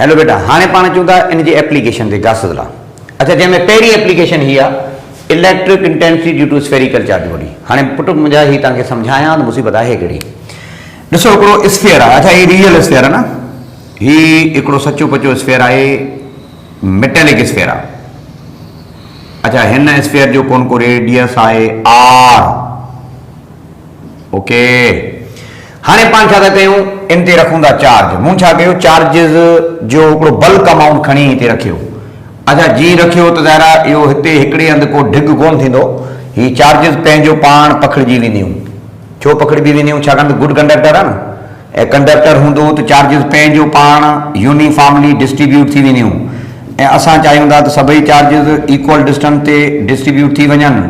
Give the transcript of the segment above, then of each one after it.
Hello बेटा हाँ पाण चूँ था इन जी एप्लीकेशन ते गासदला। अच्छा जैमें पहली एप्लीकेशन ही electric intensity due to spherical charge body. हाँ पुट मुझा ही तक समझाया तो मुसीबत है कड़ी ॾिसो हिकिड़ो स्फेयर है। अच्छा ये रियल स्फेयर है ना, ही हिकिड़ो सचो पचो स्फेयर है, मेटेलिक स्फेयर है। अच्छा हिन स्फेयर जो कोन को रेडियस है आर। ओके हाँ पान छा कयूं इन ते रखूं था चार्ज। मूं छा कयो चार्जिस जो हिकिड़ो बल्क अमाउंट खणी हिते रखियो। अच्छा जी रखियो तो ज़ाहिर इहो हिते हिकिड़े हंधि को ढिग कोन थींदो, ही चार्जिस पंहिंजो पाण पखिड़िजी वेंदियूं। छो पखिड़िजी वेंदियूं? छाकाणि त गुड कंडक्टर आहे न, ऐं कंडक्टर हूंदो त चार्जिस पंहिंजो पाण यूनिफॉर्मली डिस्ट्रीब्यूट थी वेंदियूं। ऐं असां चाहियूं था त सभई चार्जिस इक्वल डिस्टेंस ते डिस्ट्रीब्यूट थी वञनि,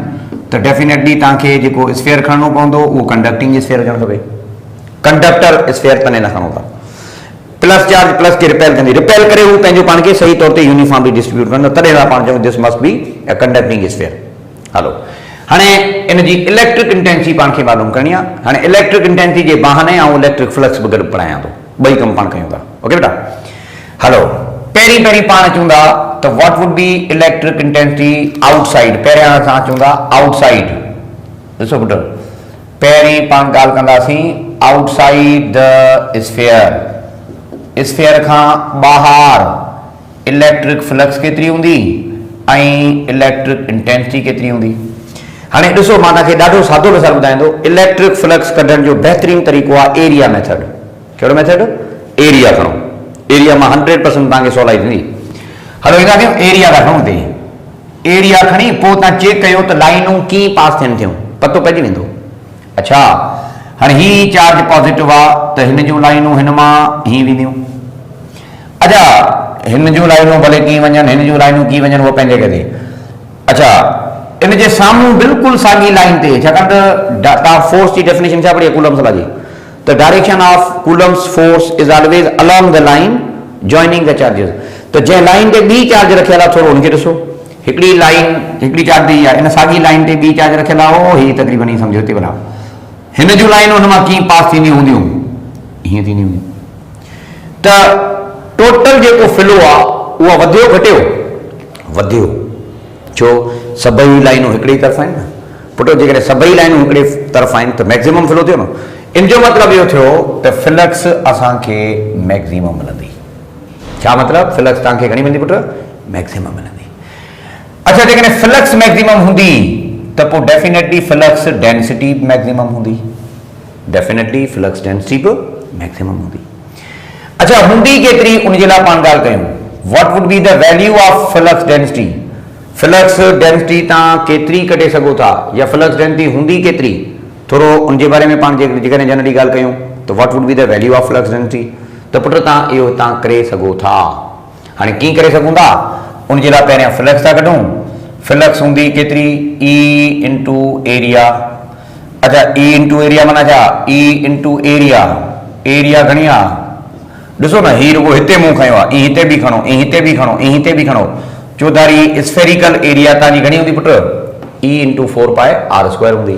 त डेफिनेटली तव्हांखे जेको स्फेयर खणणो पवंदो उहो कंडक्टिंग स्फेयर हुजणु खपे। कंडक्टर स्फेयर तने न खणो था। प्लस चार्ज प्लस के रिपेल कंदी, रिपेल करे वो पंहिंजो पाण खे सही तौर ते यूनिफॉर्मली डिस्ट्रीब्यूट कंदो, तॾहिं था पाण चऊं this must be a conducting sphere. Hello हाणे इन जी इलेक्ट्रिक इंटेंसिटी पाण खे मालूम करणी आहे। हाणे इलेक्ट्रिक इंटेंसिटी जे बहाने ऐं इलेक्ट्रिक फ्लक्स बि गॾु पढ़ायां थो, ॿई कम पाण कयूं था। ओके बेटा हलो पहिरीं पाण चऊं था त what would be electric intensity outside. पहिरियां असां चऊं था आउटसाइड। ॾिसो पुट पहिरीं पाण ॻाल्हि कंदासीं आउटसाइड द स्फेयर। स्फेयर खां ॿाहिरि इलेक्ट्रिक फ्लक्स केतिरी हूंदी ऐं इलेक्ट्रिक इंटेंसिटी केतिरी हूंदी। हाणे ॾिसो मां तव्हांखे ॾाढो सादो मिसाल ॿुधाईंदो। इलेक्ट्रिक फ्लक्स कढण जो बहितरीन तरीक़ो आहे एरिया मेथड। कहिड़ो मेथड? एरिया खणो। एरिया मां 100% तव्हांखे सवलाई थींदी। हलो ईंदा कयूं एरिया था खणूं हिते। एरिया खणी पोइ तव्हां चेक कयो त लाइनूं कीअं पास थियनि थियूं, पतो पइजी वेंदो। अच्छा हाणे ही चार्ज पॉजिटिव आहे त हिन जूं लाइनूं हिन मां हीअं वेंदियूं। अच्छा हिन जूं लाइनूं भले कीअं वञनि, हिन जूं लाइनूं कीअं वञनि उहो पंहिंजे करे। अच्छा इन जे साम्हूं बिल्कुलु साॻी लाइन ते, छाकाणि त तव्हां फोर्स जी डेफिनेशन छा पढ़ी आहे कूलम्स लॉ जी, त direction of Coulomb's force is always along the line joining the charges. त जंहिं लाइन ते ॿी चार्ज रखियल आहे थोरो हुनखे ॾिसो, हिकिड़ी लाइन हिकिड़ी चार्ज ॾेई आहे, इन साॻी लाइन ते ॿी चार्ज रखियल आहे, उहो ही तक़रीबन ही सम्झो हिते बना हिन जूं लाइनूं हुन मां कीअं पास थींदियूं हूंदियूं, हीअं थींदियूं हूंदियूं। त टोटल जेको फ्लो आहे उहो वधियो घटियो? वधियो। छो सभई लाइनूं हिकिड़ी तरफ़ आहिनि न पुटो। जेकॾहिं सभई लाइनूं हिकिड़े तरफ़ आहिनि त मैक्सिमम फ्लो थियो न। इन जो मतिलबु इहो थियो त फ्लक्स असांखे मैक्सिमम मिलंदी। छा मतिलबु? फ्लक्स तव्हांखे घणी मिलंदी पुट? मैक्सिमम मिलंदी। अच्छा जेकॾहिं फ्लक्स मैक्सिमम हूंदी त पोइ डेफिनेटली फ्लक्स डेंसिटी मैक्सिमम हूंदी। डेफिनेटली फ्लक्स डेंसिटी बि मैक्सिमम हूंदी। अच्छा हूंदी केतिरी उन जे लाइ पाण ॻाल्हि कयूं। What would be the value of flux density. Flux density तव्हां केतिरी कढे सघो था या फ्लक्स डेंसिटी हूंदी केतिरी, थोरो उन जे बारे में पाण जेकॾहिं जनरली ॻाल्हि कयूं त what would be the value of flux density. त पुट तव्हां इहो तव्हां करे सघो था। हाणे कीअं करे सघूं था? उन जे लाइ पहिरियां फ्लक्स था कढूं। फ्लक्स हूंदी केतिरी? E into area. अच्छा ई इंटू एरिया माना छा? E into area. एरिया घणी आहे? ॾिसो न ही रुगो हिते मूं खयो आहे, ई हिते बि खणो, ई हिते बि खणो, ई हिते बि खणो। चौधारी स्फेरिकल एरिया तव्हांजी घणी हूंदी पुट? ई इंटू 4 पाए आर स्क्वायर हूंदी।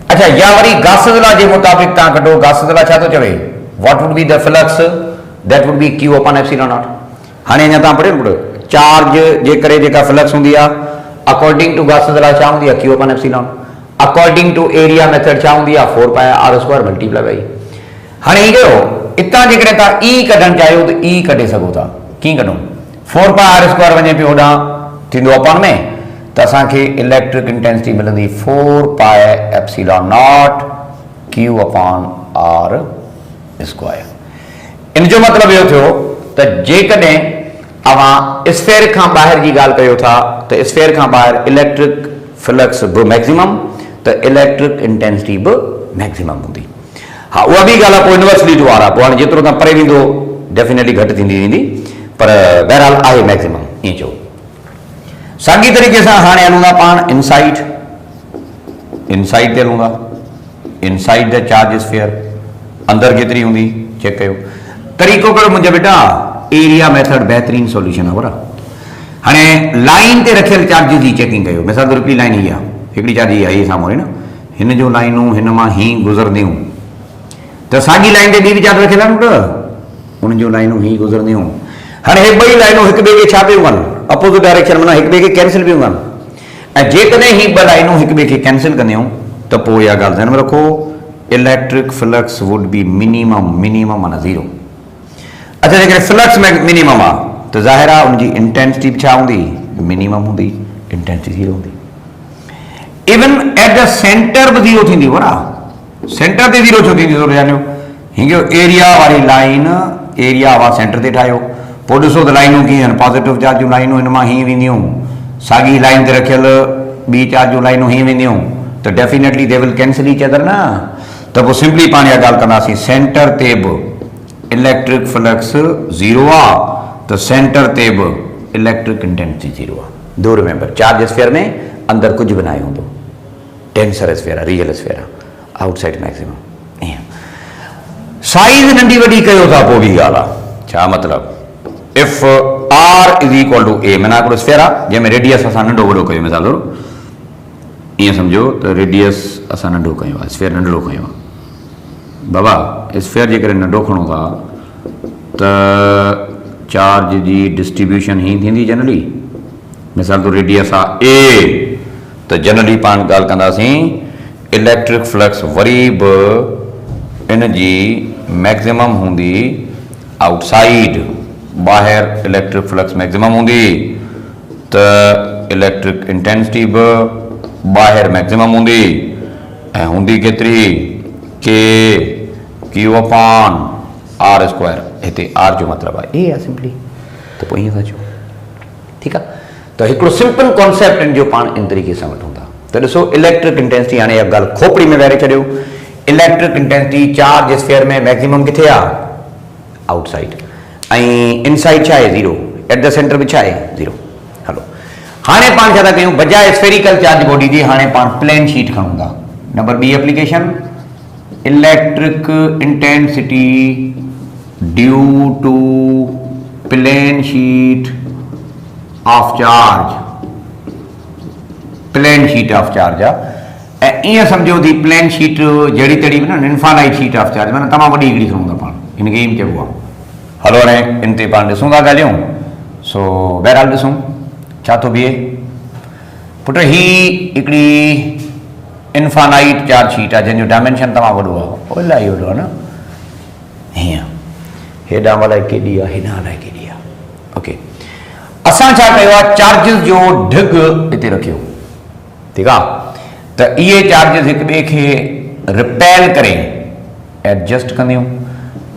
अच्छा या वरी गासिस लॉ जे मुताबिक़ तव्हां कढो। गासिस लॉ छा थो चवे? What would be the flux that would be Q upon epsilon not. हाणे अञा तव्हां पढ़ियो पुट चार्ज जे करे जेका फ्लक्स हूंदी आहे अकॉर्डिंग टू गासिस लॉ छा हूंदी आहे? Q upon epsilon. According to area method छा हूंदी आहे? 4 पाए आर स्क्वायर मल्टीप्लाई बाई। हाणे ही कयो इतां जेकॾहिं तव्हां ई कढणु चाहियो त ई कढे सघो था। कीअं कढूं? 4 पाए आर स्क्वायर वञे पियो होॾां थींदो अपॉन में, त असांखे इलेक्ट्रिक इंटेंसिटी मिलंदी 4 pi epsilon not q upon r square. इन जो मतिलबु इहो थियो त जेकॾहिं अवां स्फेयर खां ॿाहिरि जी ॻाल्हि कयो था त स्फेयर खां ॿाहिरि इलेक्ट्रिक फ्लक्स बि मैक्सिमम त इलेक्ट्रिक इंटेंसिटी बि मैक्सिमम हूंदी। हाँ उहा बि ॻाल्हि आहे पोइ इनवर्सली जो वारा पोइ हाणे जेतिरो तव्हां परे वेंदो डेफिनेटली घटि थींदी वेंदी, पर बहरहाल आहे मैक्सिमम ईअं चओ। साॻी तरीक़े सां हाणे हलूं था पाण इनसाइड। इनसाइड ते हलूं था। इनसाइड द चार्ज स्फेयर अंदरि केतिरी हूंदी चेक कयो। तरीक़ो कहिड़ो मुंहिंजा बेटा? एरिया मेथड बहितरीन सॉल्यूशन आहे बराबरि। हाणे लाइन ते रखियल चार्जिस जी चेकिंग कयो। मिसाल तौर हिकिड़ी लाइन ही आहे, हिकिड़ी चार्ज ही आहे, हीअ साम्हूं न, हिन जूं लाइनूं हिन मां हीअं गुज़रंदियूं त साॻी लाइन ते ॿी बि चार्ज रखियल आहे न, उन जूं लाइनूं हीअं गुज़रंदियूं। हाँ ये बई लाइनों एक ॿिए खे छा पियूं कनि अपोज़िट डायरेक्शन माना एक ॿिए खे कैंसिल पियूं कनि ऐं जेकॾहिं ही ॿ लाइनूं हिक ॿिए खे कैंसिल कंदियूं त पोइ इहा ॻाल्हि ध्यान में रखो electric flux would B minimum माना ज़ीरो। अच्छा जेकॾहिं फ्लक्स में मिनिमम आहे त ज़ाहिर आहे उनजी इंटेंसिटी छा हूंदी मिनिमम हूंदी इंटेंसिटी ज़ीरो हूंदी। इवन एट द सेंटर भी जीरो थी हो ना सेंटर ते जीरो छो थी जानियो हिंगो एरिया वाली लाइन एरिया वा सेंटर ते ठाहियो पोइ ॾिसो त लाइनूं कीअं आहिनि पॉजिटिव चार्ज जूं लाइनूं हिन मां हीअं वेंदियूं साॻी लाइन ते रखियल ॿी चार्ज जूं लाइनूं हीअं वेंदियूं त definitely they will cancel each other न त पोइ सिंपली पाण इहा ॻाल्हि कंदासीं सेंटर ते बि इलेक्ट्रिक फ्लक्स ज़ीरो आहे त सेंटर ते बि इलेक्ट्रिक इंटेंसिटी ज़ीरो आहे। डू रिमेंबर चार्ज स्फीयर में अंदरि कुझु बि न हूंदो टेंसर स्फीयर आहे रियल स्फीयर आहे आउटसाइड मैक्सिमम ईअं साइज़ नंढी वॾी कयो था पोइ बि ॻाल्हि आहे छा मतिलबु if r is equal to a माना हिकिड़ो स्फीयर आहे जंहिंमें रेडियस असां नंढो वॾो कयो मिसाल तौरु ईअं सम्झो त रेडियस असां नंढो कयो आहे स्फीयर नंढड़ो कयो आहे बाबा स्फीयर जे करे नंढो खणो था त चार्ज जी डिस्ट्रीब्यूशन हीअं थींदी जनरली मिसाल तौरु रेडियस आहे ए त जनरली पाण ॻाल्हि कंदासीं इलेक्ट्रिक फ्लक्स वरी बि इन जी मैक्सिमम हूंदी आउटसाइड ॿाहिरि इलेक्ट्रिक फ्लक्स मैक्सिमम हूंदी त इलेक्ट्रिक इंटेंसिटी बि ॿाहिरि मैक्सिमम हूंदी ऐं हूंदी केतिरी के क्यू अपॉन आर स्क्वायर हिते आर जो मतिलबु आहे ए आहे सिंपली त पोइ ईअं था चओ ठीकु आहे त हिकिड़ो सिंपल कॉन्सेप्ट इन जो पाण इन तरीक़े सां वठूं था त ॾिसो इलेक्ट्रिक इंटेंसिटी हाणे इहा ॻाल्हि खोपड़ी में वेहारे छॾियो इलेक्ट्रिक इंटेंसिटी चार्ज स्फीयर में मैक्सिमम किथे आहे आउटसाइड ऐं इनसाइड छा आहे ज़ीरो एट द सेंटर बि छा आहे ज़ीरो। हलो हाणे पाण छा था कयूं बजाए स्फेरिकल चार्ज बॉडी जी हाणे पाण प्लेन शीट खणूं था नंबर ॿी application electric intensity due to plane sheet of charge plane sheet of charge आहे ऐं ईअं सम्झो थी प्लेन शीट जहिड़ी तहिड़ी बि न इन्फानाइट शीट ऑफ चार्ज माना तमामु वॾी हिकिड़ी खणूं था पाण हिनखे ई चइबो आहे। हलो हाणे इन ते पाण ॾिसूं था ॻाल्हियूं सो बहरहाल ॾिसूं छा थो बीहे पुट ही हिकिड़ी इन्फानाइट चार्ज शीट आहे जंहिंजो डायमेंशन तमामु वॾो आहे इलाही वॾो आहे न हीअं हेॾां अलाए केॾी आहे हेॾां अलाए केॾी आहे ओके असां छा कयो आहे चार्जिस जो ढिग हिते रखियो ठीकु आहे त इहे चार्जिस हिक ॿिए खे रिपेल करे एडजस्ट कंदियूं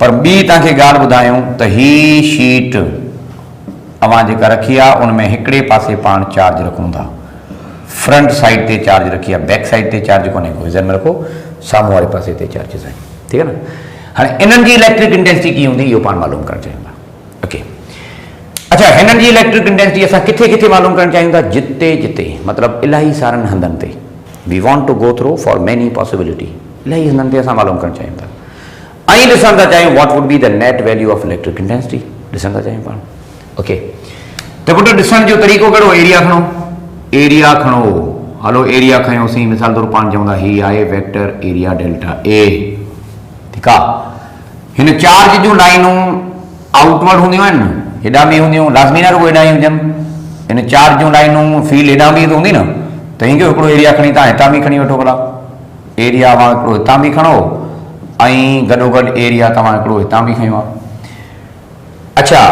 पर ॿी तव्हांखे ॻाल्हि ॿुधायूं त ही शीट अवां जेका रखी आहे उन में हिकिड़े पासे पाण चार्ज रखूं था फ्रंट साइड ते चार्ज रखी आहे बैक साइड ते चार्ज कोन्हे को ज़हन में रखो साम्हूं वारे पासे ते चार्जिस आहिनि ठीकु आहे न हाणे इन्हनि जी इलेक्ट्रिक इंटेंसिटी कीअं हूंदी इहो पाण मालूम करणु चाहियूं था ओके अच्छा हिननि जी इलेक्ट्रिक इंटेंसिटी असां किथे किथे मालूम करणु चाहियूं था जिते जिते मतिलबु इलाही सारनि हंधनि ते we want to go through for many possibility इलाही हंधनि ते असां मालूम करणु चाहियूं था ऐं ॾिसण था चाहियूं what would be the net value of electric intensity ॾिसण था चाहियूं पाण ओके त पुट ॾिसण जो तरीक़ो कहिड़ो एरिया खणो हलो एरिया खयोंसीं मिसाल तौरु पाण चवंदा ही आहे वेक्टर एरिया डेल्टा ए ठीकु आहे हिन चार्ज जूं लाइनूं आउटवर्ड हूंदियूं आहिनि न हेॾां बि हूंदियूं लाज़मी न रुगो हेॾां ई हुजनि हिन चार्ज जूं लाइनूं फील्ड हेॾां बि हूंदी न त हिनजो हिकिड़ो एरिया खणी तव्हां हितां बि खणी वठो भला एरिया तव्हां हिकिड़ो हितां बि खणो ऐं गॾोगॾु एरिया तव्हां हिकिड़ो हितां बि खयो आहे अच्छा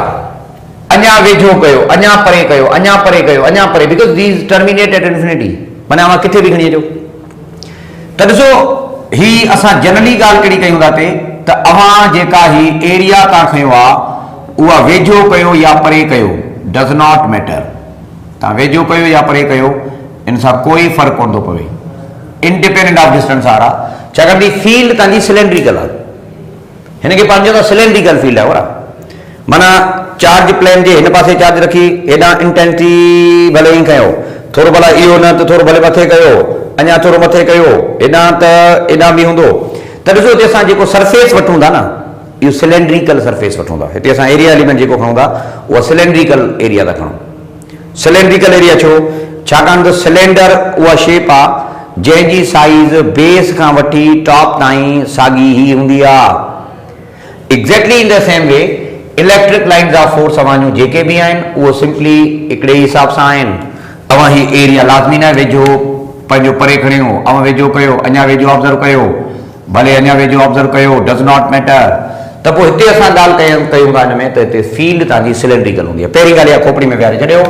अञा वेझो कयो अञा परे कयो अञा परे कयो अञा परे because these terminate at infinity माना अवां किथे बि खणी अचो त ॾिसो ही असां जनरली ॻाल्हि कहिड़ी कयूं था त अवां जेका ही एरिया तव्हां खयो आहे उहा वेझो कयो या परे कयो डज़ नॉट मैटर तव्हां वेझो कयो या परे कयो इन सां कोई फ़र्क़ु कोन थो पवे इंडिपेंडेंट ऑफ डिस्टेंस वारा छाकाणि फील्ड तव्हांजी सिलेंड्रिकल आहे हिनखे पंहिंजो त सिलेंड्रिकल फील्ड आहे वारा माना चार्ज प्लेन जे हिन पासे चार्ज रखी हेॾां इंटेंसिटी भले ई कयो थोरो भला इहो न त थोरो भले मथे कयो अञा थोरो मथे कयो हेॾां त हेॾां बि हूंदो त ॾिसो हिते असां जेको सरफेस वठूं था न इहो सिलेंड्रिकल सरफेस वठूं था हिते असां एरिया एलिमेंट जेको खणूं था उहा सिलेंड्रिकल एरिया था खणूं सिलेंड्रिकल एरिया छो छाकाणि त सिलेंडर उहा शेप आहे जंहिंजी साइज़ बेस खां वठी टॉप ताईं साॻी ई हूंदी आहे exactly in the same way electric line जा फोर्स अवां जेके भी आहिनि उहो सिंपली हिकिड़े हिसाब सां आहिनि। अवां ही एरिया लाज़मी न वेझो पंहिंजो परे खणियो, अवां वेझो कयो, अञा वेझो ऑब्ज़र्व कयो, भले अञा वेझो ऑब्ज़र्व कयो, डज़ नॉट मैटर। त पोइ हिते असां ॻाल्हि कयूं था हिन में त हिते फील्ड तव्हांजी सिलेंड्रिकल हूंदी आहे। पहिरीं ॻाल्हि इहा खोपड़ी में विहारे छॾियो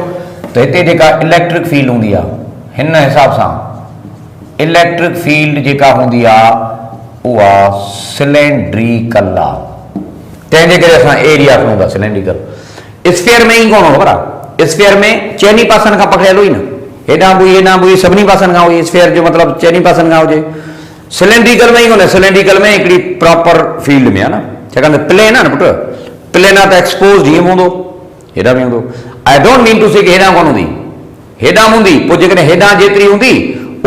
त हिते जेका इलेक्ट्रिक फील्ड हूंदी आहे हिन हिसाब सां इलेक्ट्रिक फील्ड जेका हूंदी आहे उहा सिलेंड्रिकल आहे। तंहिंजे करे असां एरिया खणूं था सिलेंड्रिकल। स्फीयर में ई कोन ख़बर आहे, स्फीयर में चइनी पासनि खां पकड़ियल हुई न, हेॾां बि हेॾां बि सभिनी पासनि खां हुई। स्फीयर जो मतिलबु चइनी पासनि खां हुजे। सिलेंड्रिकल में ई कोन्हे, सिलेंड्रिकल में हिकिड़ी प्रॉपर फील्ड में आहे न, छाकाणि त प्लेन आहे न पुटु, प्लेन आहे त एक्सपोज हीअं हूंदो, हेॾां बि हूंदो। आई डोंट मीन टू से कि हेॾां कोन हूंदी, हेॾां हूंदी। पोइ जेकॾहिं हेॾां जेतिरी हूंदी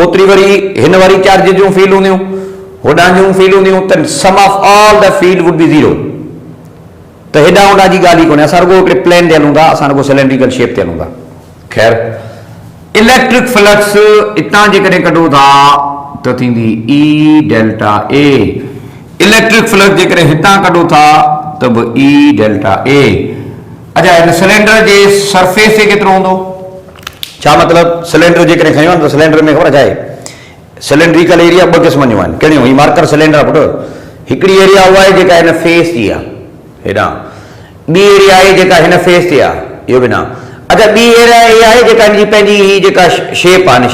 ओतिरी वरी हिन वारी चार्ज जूं फील्ड हूंदियूं, होॾां जूं फील्ड हूंदियूं, त sum of all the field would be zero. त हेॾां होॾां जी ॻाल्हि ई कोन्हे, असां रुॻो हिकिड़े प्लेन ते हलूं था, असां रुॻो सिलेंड्रिकल शेप ते हलूं था। ख़ैर इलेक्ट्रिक फ्लक्स हितां जेकॾहिं कढूं था त थींदी ई डेल्टा ए। इलेक्ट्रिक फ्लक्स जेकॾहिं हितां कढूं था त बि ई डेल्टा ए। अच्छा हिन सिलेंडर जे सरफेस ते केतिरो हूंदो? छा मतिलबु सिलेंडर जेकॾहिं खयो आहे त सिलेंडर में ख़बर छा आहे, सिलेंड्रिकल एरिया ॿ क़िस्मनि जूं आहिनि। कहिड़ियूं? ही मार्कर सिलेंडर आहे पुटु। हिकिड़ी एरिया उहा आहे जेका हिन फेस जी आहे हेॾां, ॿी एरिया आहे जेका हिन फेस ते आहे, इहो बि न। अच्छा ॿी एरिया इहा आहे जेका हिनजी पंहिंजी ही जेका शेप आहे न,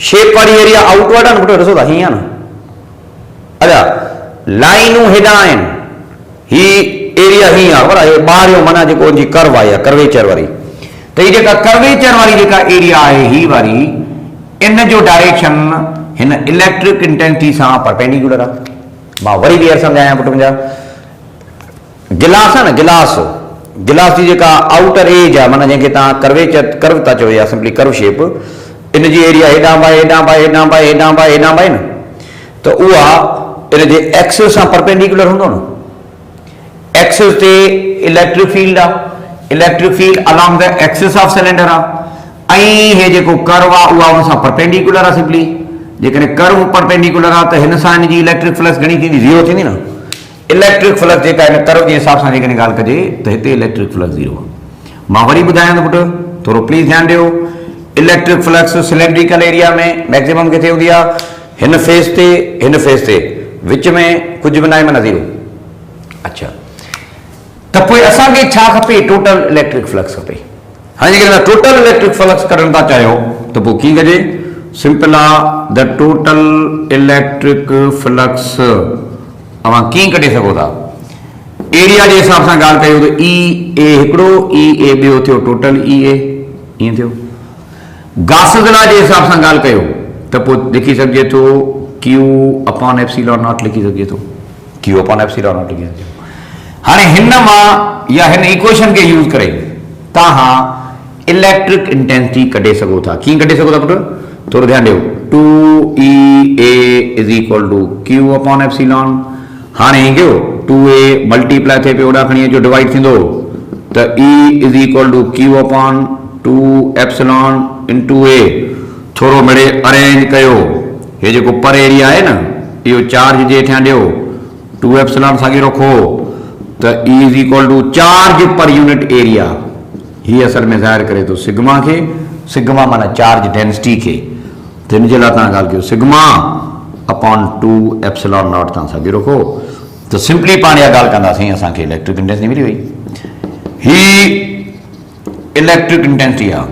शेप वारी एरिया आउटवर्ड आहे न पुटु, ॾिसो था हीअं आहे न। अच्छा लाइनूं हेॾां आहिनि, ही एरिया हीअं आहे, बराबरि ॿाहिरियों माना जेको हुनजी कर्व आहे, कर्वेचर वारी। त हीअ जेका कर्वेचर वारी जेका एरिया आहे ही वारी, इन जो डायरेक्शन हिन इलेक्ट्रिक इंटेंसिटी सां परपेंडिकुलर आहे। मां वरी ॿीहर सम्झायां पुटु मुंहिंजा, गिलास आहे न, गिलास जी जेका आउटर एज आहे, माना जंहिंखे तव्हां कर्व था चओ या सिंपली कर्व शेप, इन जी एरिया हेॾां बाए हेॾां बाए हेॾां बाए हेॾां बाए हेॾां बाए न, त उहा इन जे एक्सिस सां परपेंडिकुलर हूंदो न। एक्सिस ते इलेक्ट्रिक फील्ड आहे, electric field along the axis of cylinder आहे, ऐं हे जेको कर्व आहे उहा उन सां परपेंडिकुलर आहे। सिंपली जेकॾहिं कर्व परपेंडिकुलर आहे त हिन सां हिन जी इलेक्ट्रिक फ्लक्स घणी थींदी? ज़ीरो थींदी न। इलेक्ट्रिक फ्लक्स जेका हिन कर्व जे हिसाब सां जेकॾहिं ॻाल्हि कजे त हिते इलेक्ट्रिक फ्लक्स ज़ीरो आहे। मां वरी ॿुधायां थो पुटु, थोरो प्लीज़ ध्यानु ॾियो। इलेक्ट्रिक फ्लक्स सिलेंड्रिकल एरिया में मैक्सिमम किथे हूंदी आहे? हिन फेस ते, विच में कुझु बि न आहे, माना ज़ीरो। अच्छा त पोइ असांखे छा खपे? टोटल इलेक्ट्रिक फ्लक्स खपे। हाणे जेकॾहिं टोटल इलेक्ट्रिक फ्लक्स कढणु था चाहियो त पोइ कीअं कजे? सिंपल आहे, द टोटल इलेक्ट्रिक फ्लक्स तव्हां कीअं कढी सघो था? एरिया जे हिसाब सां ॻाल्हि कयूं त ई ए हिकिड़ो, ई ए ॿियो थियो, टोटल ई ए ईअं थियो। गासिस लॉ जे हिसाब सां ॻाल्हि कयो त पोइ लिखी सघिजे थो क्यू अपॉन एप्सिलॉन नॉट लिखी सघिजे थो, क्यू अपॉन एप्सिलॉन नॉट लिखी सघिजे थो। हाणे हिन मां या हिन इक्वेशन खे यूज़ करे तव्हां इलेक्ट्रिक इंटेंसिटी कढे सघो था। कीअं कढे सघो था पुटु? थोरो ध्यानु ॾियो। 2EA is equal to Q upon epsilon. हाणे कयो 2A मल्टीप्लाई थिए पियो, ओॾां खणी अचो डिवाइड थींदो त E is equal to Q upon 2 epsilon into A। थोरो मिड़े अरेंज कयो, हे जेको पर एरिया आहे न, इहो चार्ज जे हेठियां ॾियो, 2 एप्सिलॉन साॻियो रखो त E is equal to charge per unit area. हीअ असल में ज़ाहिर करे थो सिग्मा खे, सिग्मा माना चार्ज डेंसिटी खे। त हिन जे लाइ तव्हां ॻाल्हि कयो सिग्मा अपॉन 2 एप्सिलॉन नॉट तव्हां साॻियो रखो त सिंपली पाण इहा ॻाल्हि कंदासीं, असांखे इलेक्ट्रिक इंटेंसिटी मिली वई। ही इलेक्ट्रिक इंटेंसिटी आहे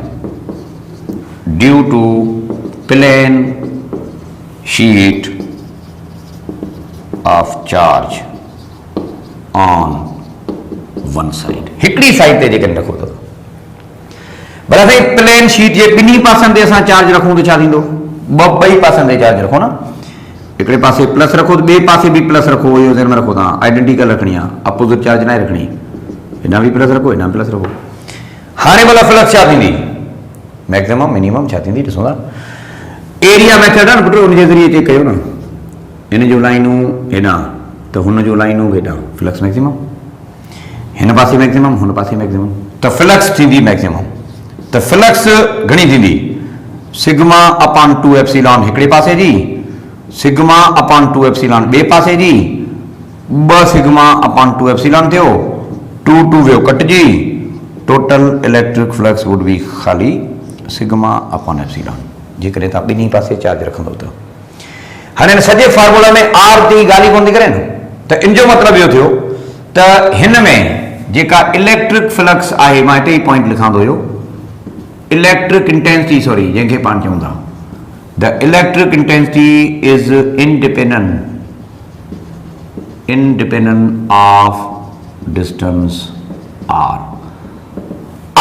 due to plane sheet of charge on one side. हिकिड़ी साइड ते जेकॾहिं रखो था भला साईं, प्लेन शीट जे ॿिन्ही पासनि ते असां चार्ज रखूं त छा थींदो? ॿई पासनि ते चार्ज रखो न, हिकिड़े पासे प्लस रखो त ॿिए पासे बि प्लस रखो, इहो ध्यान में रखो तव्हां, आइडेंटिकल रखणी आहे, अपोजिट चार्ज न आहे रखणी। हिन बि प्लस रखो, हिन प्लस रखो। हाणे भला फ्लक्स छा थींदी? मैक्सिमम मिनिमम छा थींदी? ॾिसो था, एरिया मेथड आहे न पुटु, उनजे ज़रिए चेक कयो न। हिन जूं लाइनूं हेॾां त हुन जूं लाइनूं हेॾां, फ्लक्स मैक्सिमम। हिन पासे मैक्सिमम, हुन पासे मैक्सिमम, त फ्लक्स थींदी मैक्सिमम। त फ्लक्स घणी थींदी? सिग्मा अपॉन 2 एप्सिलॉन हिकिड़े पासे जी, सिग्मा अपॉन 2 एप्सिलॉन ॿिए पासे जी, 2 सिग्मा अपॉन 2 एप्सिलॉन थियो, 2 2 वियो कटिजी, total electric flux would B खाली सिग्मा अपॉन एप्सिलॉन जेकॾहिं तव्हां ॿिन्ही पासे चार्ज रखंदो त। हाणे सॼे फार्मूला में आर जी ॻाल्हि ई कोन थी करे न, त इन जो मतिलबु इहो थियो त हिन में जेका इलेक्ट्रिक फ्लक्स आहे, मां हिते ई पॉइंट लिखां थो हुयो, इलेक्ट्रिक इंटेंसिटी, सॉरी जंहिंखे पाण चऊं था the electric intensity is independent of distance R.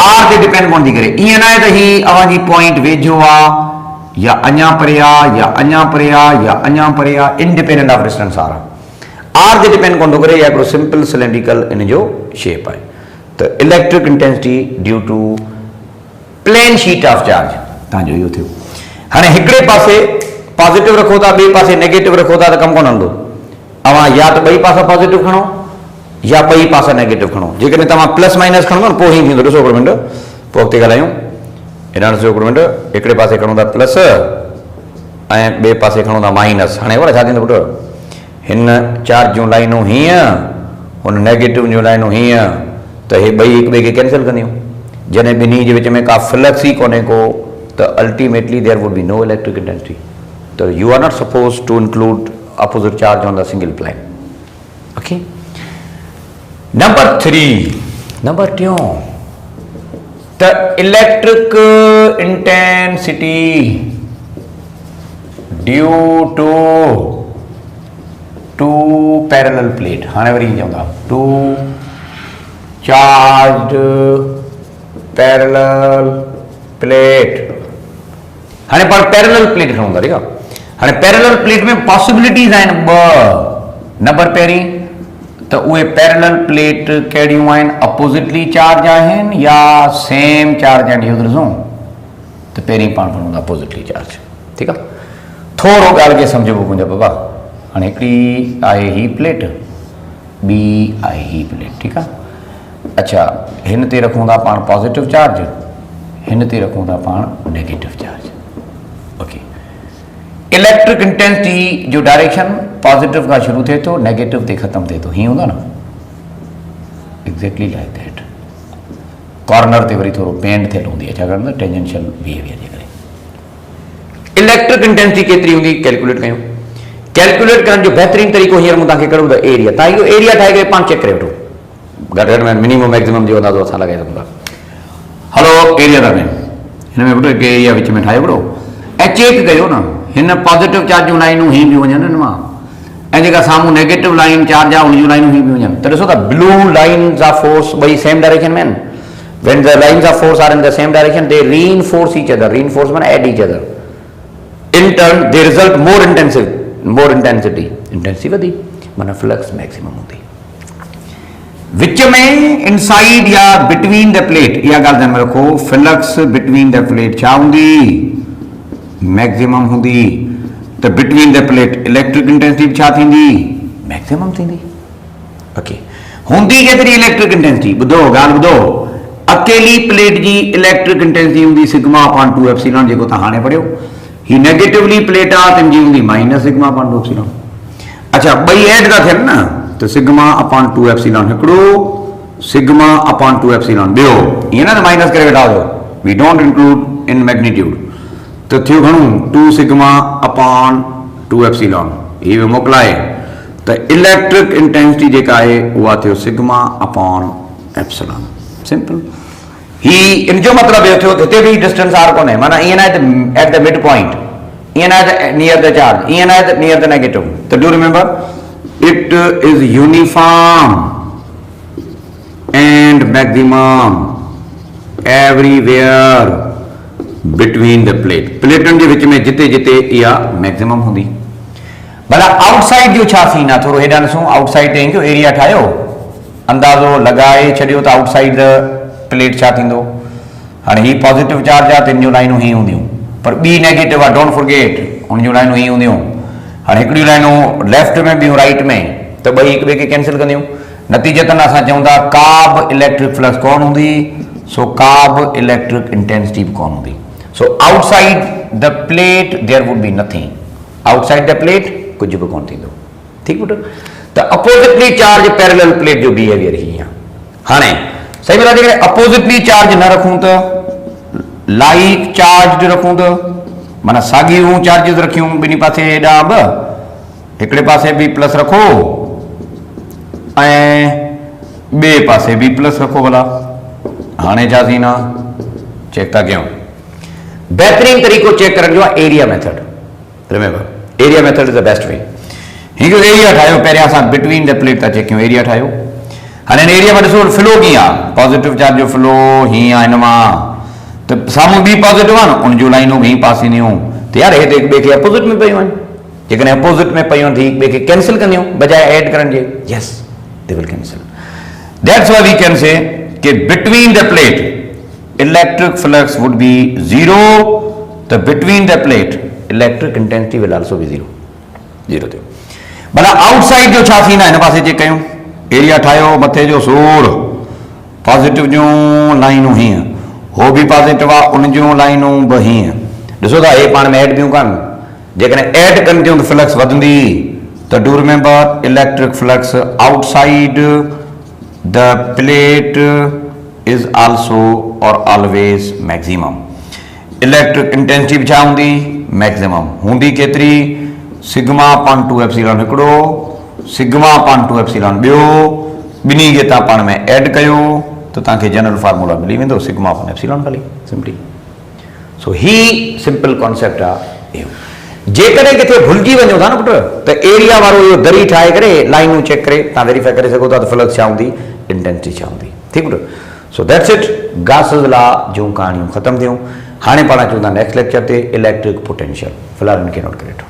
R ते डिपेंड कोन थी करे, ईअं न आहे त ही अवांजी पॉइंट वेझो आहे या अञा परे आहे या अञा परे आहे या अञा परे आहे, इंडिपेंडेंट ऑफ डिस्टेंस आर आहे। आर ते डिपेंड कोन थो करे, या हिकिड़ो सिंपल सिलेंड्रिकल इन जो शेप आहे। त electric intensity due to plane sheet of charge तव्हांजो इहो थियो। हाणे हिकिड़े पासे पॉजिटिव रखो था, ॿिए पासे नेगेटिव रखो था, त कमु कोन हलंदो। अवां या त ॿई पासा पॉजिटिव खणो या ॿई पासा नेगेटिव खणो। जेकॾहिं तव्हां प्लस माइनस खणो न पोइ ई थींदो। ॾिसो हिकिड़ो मिंट, पोइ अॻिते ॻाल्हायूं। हेॾां ॾिसो हिकिड़ो मिंट, हिकिड़े पासे खणो था प्लस ऐं ॿिए पासे खणो था माइनस। हाणे वरी छा थींदो पुटु, हिन चार्ज जूं लाइनूं हीअं, हुन नेगेटिव जूं लाइनूं हीअं, त हे ॿई हिक ॿिए खे कैंसिल कंदियूं। जॾहिं ॿिन्ही जे विच में का फ्लक्स ई कोन्हे को, त ultimately there would be no electric intensity. त you are not suppose to include opposite charge on the single plane. Okay. Number 3, number 2, the electric intensity due to two parallel plate. हाँ worry जाऊँगा, two charged parallel plate. हाँ पर parallel plate खणूंगा, ठीक है? हाणे parallel plate में possibilities आहिनि ॿ। नंबर पहिरीं त उहे पैरेलल प्लेट कहिड़ियूं आहिनि, अपोज़िटली चार्ज आहिनि या सेम चार्ज आहिनि, इहो ॾिसूं। त पहिरीं पाण पढ़ूं था अपोज़िटली चार्ज, ठीकु आहे। थोरो ॻाल्हि खे सम्झो मुंहिंजा बाबा। हाणे हिकिड़ी आहे ही प्लेट, ॿी आहे ही प्लेट, ठीकु आहे। अच्छा, हिन ते रखूं था पाण पॉज़िटिव चार्ज, हिन ते रखूं था पाण negative charge. Okay, electric intensity जो डायरेक्शन पॉजिटिव का शुरू थे तो नेगेटिव ते खत्म थे तो ही होगा ना, एग्जैक्टली लाइक दैट। कॉर्नर ते वरी थोरो पेंट थियल हूंदी आहे, छाकाणि त टेंजेंशियल बिहेवियर जे करे। इलेक्ट्रिक इंटेंसिटी केतिरी हूंदी कैलकुलेट कयूं। कैलकुलेट करण जो बहितरीन तरीक़ो हींअर मूं तव्हांखे करूं त एरिया। तव्हां इहो एरिया ठाहे करे पाण चेक करे वठो, घटि घटि में मिनिमम मैक्सिमम जो अंदाज़ो असां लॻाए सघूं था। हलो एरिया था में हिन में हिकु एरिया विच में ठाहे वठो ऐं चेक कयो न, हिन पॉजिटिव चार्ज जूं लाइनूं हीअं बि वञनि हिन मां, ऐं जेका साम्हूं नेगेटिव लाइन चार्ज आहे उन जूं लाइनूं हीअं बि वञनि। त ॾिसो त ब्लू लाइन्स ऑफ फोर्स ॿई सेम डायरेक्शन में आहिनि। When the lines of force are in the same direction they reinforce each other. Reinforce माना add each other. In turn they result more intensity. Intensity वधी माना flux maximum हूंदी। विच में inside या between the plate, इहा ॻाल्हि ध्यान में रखो, फ्लक्स बिटवीन द प्लेट छा हूंदी, मैक्सिमम हूंदी। त between the plate electric intensity छा थींदी, मैक्सिमम थींदी। ओके, हूंदी केतिरी इलेक्ट्रिक इंटेंसिटी, ॿुधो ॻाल्हि ॿुधो। अकेली प्लेट जी इलेक्ट्रिक इंटेंसिटी हूंदी सिग्मा अपॉन 2 एप्सिलॉन, जेको तव्हां हाणे पढ़ियो। ही नेगेटिवली प्लेट आहे, तिन जी हूंदी माइनस सिग्मा अपॉन 2 एप्सिलॉन। अच्छा, ॿई ऐड था थियनि न, त सिग्मा अपॉन 2 एप्सिलॉन हिकिड़ो, सिग्मा अपॉन 2 एप्सिलॉन ॿियो। ईअं न माइनस करे वेठा हुजो, we don't include in magnitude. तो थियो घणो 2 सिग्मा अपॉन 2 एप्सिलॉन, ये भी मोकिलाए। तो इलेक्ट्रिक इंटेंसिटी जेका है उहा थियो सिग्मा अपॉन एप्सिलॉन। सिंपल। ही इन जो मतलब ये थियो हिते भी डिस्टेंस आर कोने, माना ईअं न एट द मिड पॉइंट, ईअं न नियर द चार्ज, ईअं न नियर द नेगेटिव। तो do remember it is uniform and maximum everywhere between the plate. प्लेटन के विच में जिते जिते इहा मैक्सिमम होंगी। भला आउटसाइड जो छा सीन आहे, थोरो हेॾां ॾिसूं। आउटसाइड ते जो एरिया ठाहियो, अंदाज़ो लगाए छॾियो त आउटसाइड द प्लेट छा थींदो। हाणे ही पॉजिटिव चार्ज आहे, तिन जूं लाइनूं हीअं हूंदियूं, पर ॿी नेगेटिव आहे, डोंट फॉरगेट, उन जूं लाइनूं हीअं हूंदियूं। हाणे हिकिड़ियूं लाइनूं लेफ्ट में, ॿियूं राइट में, त ॿई हिक ॿिए खे कैंसिल कंदियूं। नतीजतन असां चऊं था का बि इलेक्ट्रिक फ्लक्स कोन हूंदी, सो का बि इलेक्ट्रिक इंटेंसिटी बि कोन हूंदी। So outside the plate there would be nothing. Outside the plate कुछ भी कोन थींदो। ठीक बेटा। तो अपोजिटली चार्ज पैरेलल प्लेट जो बिहेवियर ही है। हाँ सही बता जेकर अपोजिटली चार्ज न रखूं तो लाइक चार्ज रखूं तो माना साॻियूं चार्जिस रखियूं ॿिन्ही पासे हेॾां ब हिकिड़े पासे बि प्लस रखो ऐं ॿिए पासे बि प्लस रखो भला। हाणे छा थींदा चेक था कयूं। बेहतरीन तरीक़ो चेक करण जो आहे area method. Remember area method is the best way. हिकु एरिया ठाहियो, पहिरियां असां बिटवीन द प्लेट था चेक कयूं। एरिया ठाहियो, हाणे हिन एरिया में ॾिसो फ्लो कीअं आहे, पॉजिटिव चार्ज जो फ्लो हीअं आहे हिन मां, त साम्हूं बि पॉजिटिव आहे न, उन जूं लाइनूं बि पास ईंदियूं त यार हे त हिक ॿिए खे अपोजिट में पयूं आहिनि। जेकॾहिं अपोजिट में पयूं थी हिक ॿिए खे कैंसिल कंदियूं बजाए ऐड करण जे। Yes they will cancel. That's why we can say कि between the plate electric flux would be zero, त between the plate electric intensity will also be zero. Zero थियो। भला आउटसाइड जो छा थींदा हिन पासे चेक कयूं। एरिया ठाहियो, मथे जो सूर, पॉजिटिव जूं लाइनूं हीअं, हो बि पॉजिटिव आहे, उन जूं लाइनूं बि हीअं। ॾिसो था हे पाण में ऐड थियूं कान, जेकॾहिं ऐड कनि थियूं त फ्लक्स वधंदी। त do remember electric flux outside the plate is also और ऑलवेज मैक्सिमम। इलेक्ट्रिक इंटेंसिटी बि छा हूंदी, मैक्सिमम हूंदी। केतिरी, सिग्मा अपॉन 2 एप्सिलॉन हिकिड़ो, सिग्मा अपॉन 2 एप्सिलॉन ॿियो, ॿिन्ही खे तव्हां पाण में ऐड कयो त तव्हांखे जनरल फार्मूला मिली वेंदो, सिग्मा अपॉन एप्सिलॉन खाली सिंपली। सो ही सिंपल कॉन्सेप्ट आहे इहो। जेकॾहिं किथे भुलिजी वञो था न पुट, त एरिया वारो इहो दरी ठाहे करे लाइनूं चेक करे तव्हां वेरीफाई करे सघो था त फ्लक्स छा हूंदी, इंटेंसिटी छा हूंदी। ठीकु पुट। So that's it. Gauss's law जूं कहाणियूं ख़तमु थियूं। हाणे पाण अचूं था नेक्स्ट लेक्चर ते, इलेक्ट्रिक पोटेंशियल। फ़िलहाल इनखे नोट करे वठो।